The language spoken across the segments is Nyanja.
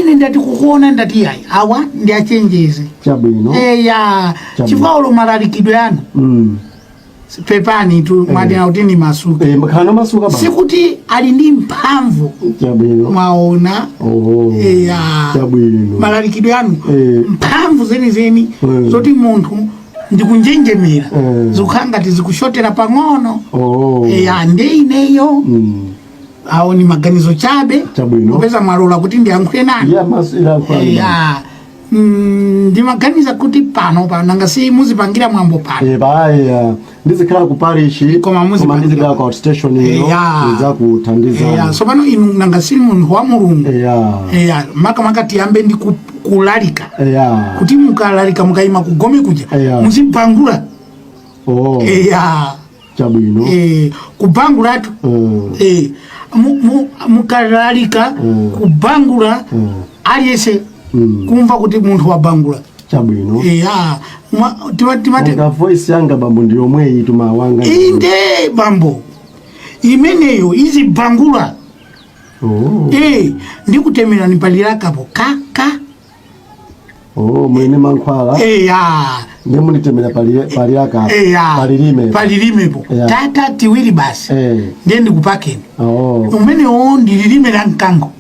ndine ndati kukuona ndati yayi awa ndi achenjeze chabwino ya chifaulo malalikidwe anu pepani tu mwadina kuti ni masuka mkhana masuka ba sikuti ali ndi mphamvu chabwino mwaona ya chabwino malalikidwe anu mphamvu zeni zoti munthu ndikunjenjemera zikukhanga tizikushotera pang'ono ya ndeineyo awo ni maganizo chabe upeza mwalola kuti ndiyankhule nani ya ndimaganiza kuti pano nanga si muzipangira mwambo pano baya ndizikhala ku parish koma ndizikhala ku outstation ino za kuthandiza so pano inu nanga si munthu wa mulungu maka tiyambe ndi kulalika kuti mukalalika mukayima kugome kuja muzibangula chabwino kubangulatu mukalalika kubangula aliyese kumva kuti munthu wabangula chabwino timate nga voice yanga bambo ndi yomwe ituma wanga inde bambo imeneyo izi bangula ndikutemera nipalira kapo kaka mwene mankhwala ndimunitemera palira kapo palilime po tata tiwili basi ndiye ndikupakeni umeneyo ndililimera mkango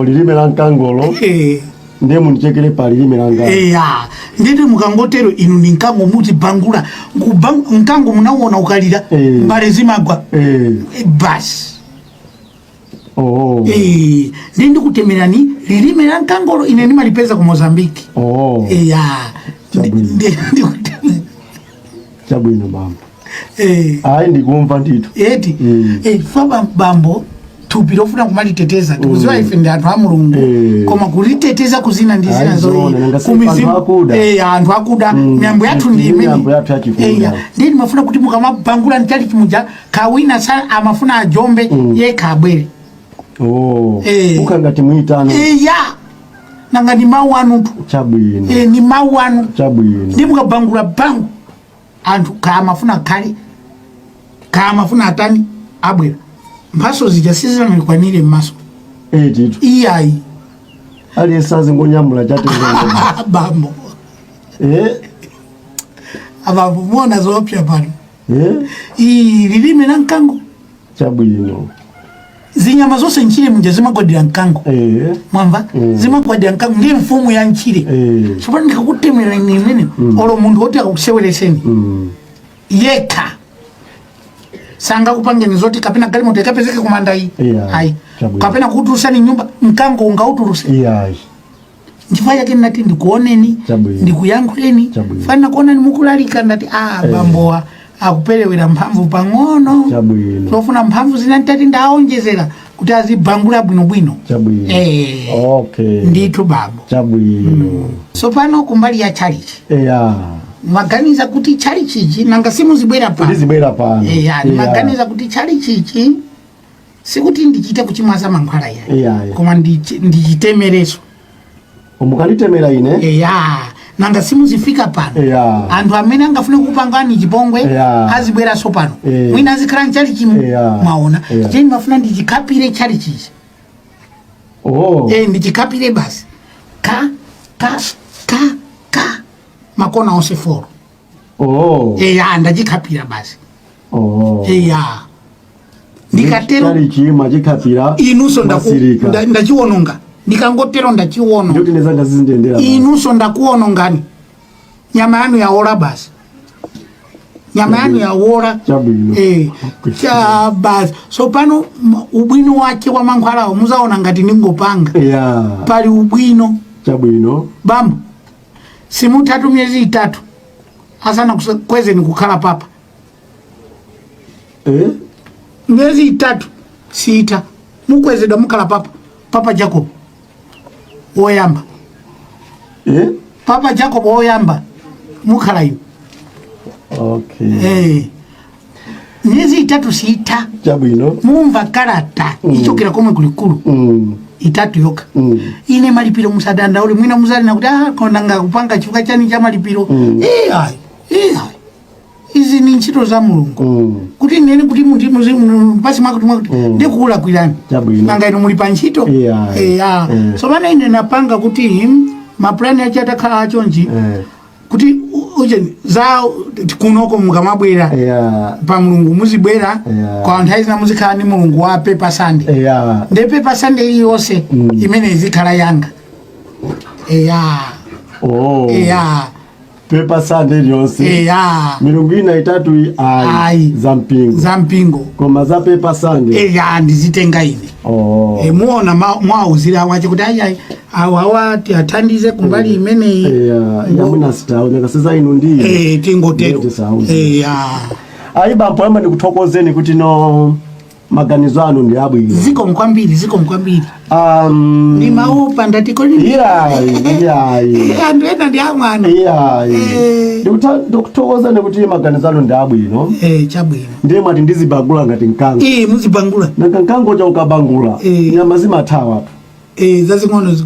lilime la nkangolo ndiye munichekere palilime la nkangolo ndete mukangotero inu ni nkango muti bangula nkango munawona ukalira mbale zimagwa basi ndi kutemerani lilime la nkangolo ine nimalipeza ku Mozambique chabwino bambo ndikumva ndito eti fa bambo tupiro funa kumaliteteza tukuziwa ife ndi anthu a mulungu koma kuliteteza kuzina ndi zina zoyi kumizimu anthu akuda miyambo yathu ndi imene ndi mafuna kuti mukamabangula ntali chimuja kawina sa amafuna ajombe yekha abwere ukangati muitano nanga ni mawu anu chabwino ni mawu anu chabwino ndi mukabangula bangu anthu kamafuna kale kamafuna atani abwera mphaso zijasizira nikwanire mmaso titu iyayi aliyesazi ngonyamula chatenga bambo ababu mona zoopya pano lilime na nkango chabwino zinyama zose nchile mja zimagwadira nkango mwamba zimagwadira nkango ndiye mfumu ya nchile chopano ndikakutemera nimene olo mundu wote akakuseweleseni yeka sanga kupangeni zoti kapena gali moto ikapezeke kumanda hii kapena kuturusani nyumba mkango unga uturuse njifaya kini nati ndikuoneni ndikuyankuleni fana kuona ni mukulalika nati bamboa akupelewera mphamvu pang'ono tofuna mphamvu zinatati ndaonjezera kuti azibangula bwino nditu babo so pano kumbali ya chalichi maganiza kuti chali chichi nanga simu zibwera pano maganiza kuti chali chichi sikuti ndichite kuchimwaza mankhwala koma ndichitemereso mukalitemera ine nanga simu zifika pano anthu amene angafune kupangani chipongwe azibwera so pano mwina azikhala nchali chimu mwaona cheni mafuna ndichikapire chali chichi ndichikapire basi ka makona onse foro ndachikapira basi ndikatero inuso ndachiwononga ndikangotero ndachiwono inuso ndakuwonongani nyama yanu yawola basi nyama yanu yawola basi so pano ubwino wake wa mankhwalawo muzaona ngati ningopanga pali ubwino bambo simu 3 miezi 3 asana kweze ni kukhala papa miezi 3 6 mukweze da mukhala papa Jakobo oyamba papa Jakobo oyamba mukhala yu miezi 3 6 chabwino mumva karata ichokera komwe kulikulu 3 yoka ine malipiro musadanda uli mwina muzali na kuti konanga kupanga chifukwa chani cha malipiro izi ni ntchito za Mulungu kuti nene kuti mpasi mwako ndikula kwirani nanga ino muli pa ntchito so mana ine napanga kuti maplani achi atakhala achonji kuti uje za kunoko mukamabwera pa Mulungu muzibwera kwa anthu aizina muzikhala ni Mulungu wa Paper Sunday nde Paper Sunday yonse imene izikhala yanga Paper Sunday yonse milungu ina itatu ai za mpingo koma za Paper Sunday ndizitenga ine muona mwauzira wache kuti ayi awa tiathandize kumbali imene yamuna sitawo nakasiza ino ndiye tingotero ayi bambo yamba ndikuthokozeni kuti no maganizo anu ndi abwino ziko mkwambiri ni maupa ndatiko ni andu ena ndi amwana ndikuthokozeni kuti maganizo anu ndi abwino chabwino ndiye mwati ndizibangula ngati mkango muzibangula nanga mkango cha ukabangula nyama zimathawa zazing'ono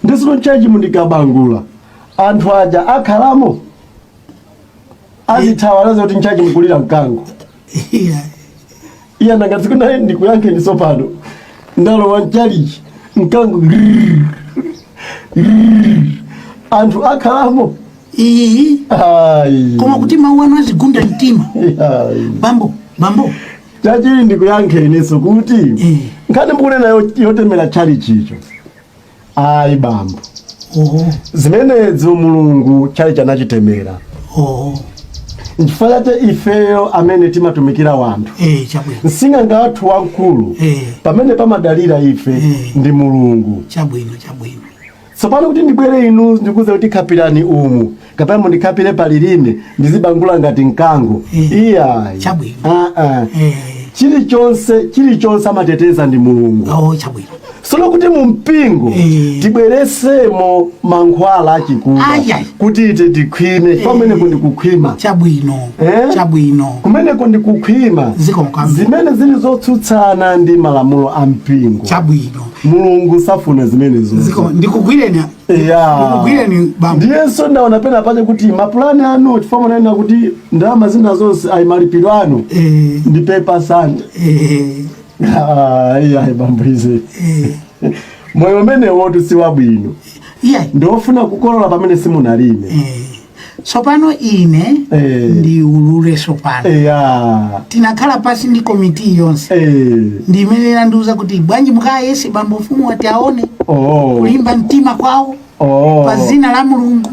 ndisino chaji mundikabangula anthu aja akhalamo azithawalaza kuti nchaji mkulira mkango nanga tsiku naye ndikuyankhe ndiso pano ndalowa nchalichi mkango anthu akhalamo koma kuti mawu anu azigunda mtima bambo chachili ndikuyankhe ineso kuti nkhani mkunena yotemera chalichi icho ayi bambo zimenezo Mulungu chalichi anachitemera nchifukwa chake ifeyo amene timatumikira wanthu nsing'anga wathu wankulu pamene pamadalira ife ndi Mulungu chabwino tsopano kuti ndibwere inu ndikuze kuti khapirani umu kapena mundikhapire palilime ndizibangula ngati mkango chilichonse amateteza ndi Mulungu solo kuti mumpingo tibweresemo mankhwala achikulu kuti ite tikhwime pamene kundikukhwima chabwino kumene kundikukhwima zimene zili zotsutsana ndi malamulo a mpingo Mulungu safuna zimenezo ndikugwireni bambo ndiyenso ndaona pena pache kuti mapulani anu chifukwa naena kuti ndalama zina zonse ayi malipiro anu ndi Paper Sunday bambo ize moyo umene wotu si wabwino ndofuna kukolola pamene simunalime sopano ine ndi ulule sopano tinakhala pasi ndi komiti yonse ndi imene nandiuza kuti bwanji mukayese bambo mfumu ati aone kulimba mtima kwawo pa zina la Mulungu